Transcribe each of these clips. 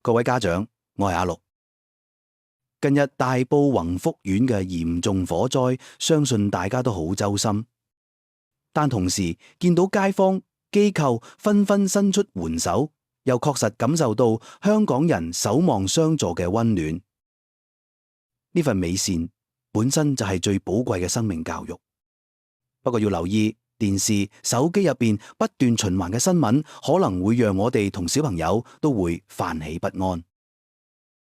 各位家長，我係阿陸。近日大埔宏福苑嘅嚴重火災，相信大家都好揪心，但同時見到街坊機構紛紛伸出援手，又確實感受到香港人守望相助嘅溫暖。呢份美善本身就係最寶貴嘅生命教育。不過要留意，電視、手機入邊不斷循環嘅新聞，可能會讓我哋同小朋友都會泛起不安。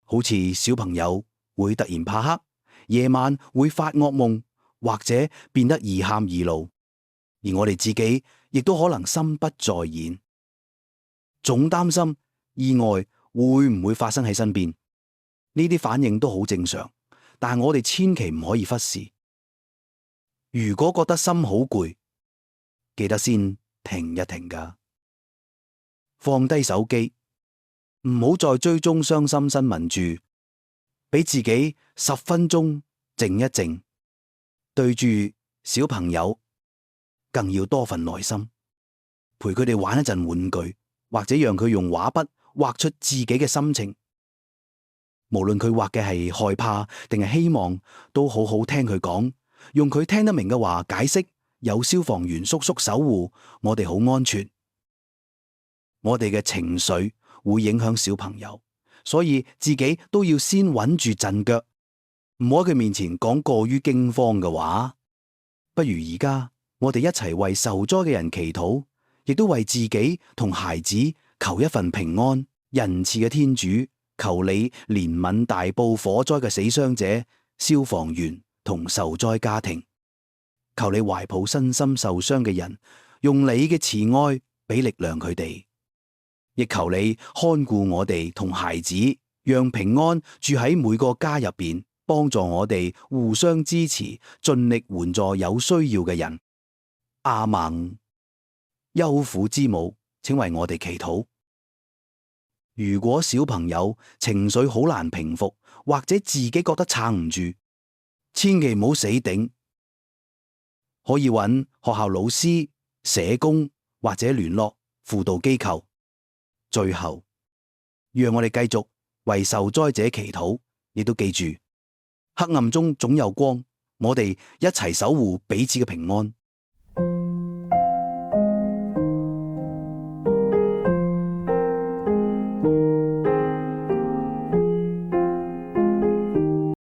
好似小朋友會突然怕黑，夜晚會發噩夢，或者變得易喊易怒，而我哋自己亦都可能心不在焉，總擔心意外會唔會發生喺身邊。呢啲反應都好正常，但係我哋千祈唔可以忽視。如果覺得心好攰，記得先停一停㗎，放低手機，唔好再追蹤傷心新聞住，俾自己10分鐘靜一靜，對住小朋友更要多份耐心，陪佢哋玩一陣玩具，或者讓佢用畫筆畫出自己嘅心情。無論佢畫嘅係害怕定係希望，都好好聽佢講，用佢聽得明嘅話解釋，有消防員叔叔守護，我哋好安全。我哋嘅情緒會影響小朋友，所以自己都要先穩住陣腳，唔好喺佢面前講過於驚慌嘅話。不如而家我哋一齊為受災嘅人祈禱，亦都為自己同孩子求一份平安。仁慈嘅天主，求你憐憫大埔火災嘅死傷者、消防員同受災家庭。求你懷抱身心受傷嘅人，用你嘅慈愛俾力量佢哋。亦求你看顧我哋同孩子，讓平安住喺每個家入邊，幫助我哋互相支持，盡力援助有需要嘅人。阿孟，憂苦之母，請為我哋祈禱。如果小朋友情緒好難平復，或者自己覺得撐唔住，千祈唔好死頂，可以揾學校老師、社工或者聯絡輔導機構。最後，讓我哋繼續為受災者祈禱，亦都記住，黑暗中總有光，我哋一齊守護彼此嘅平安。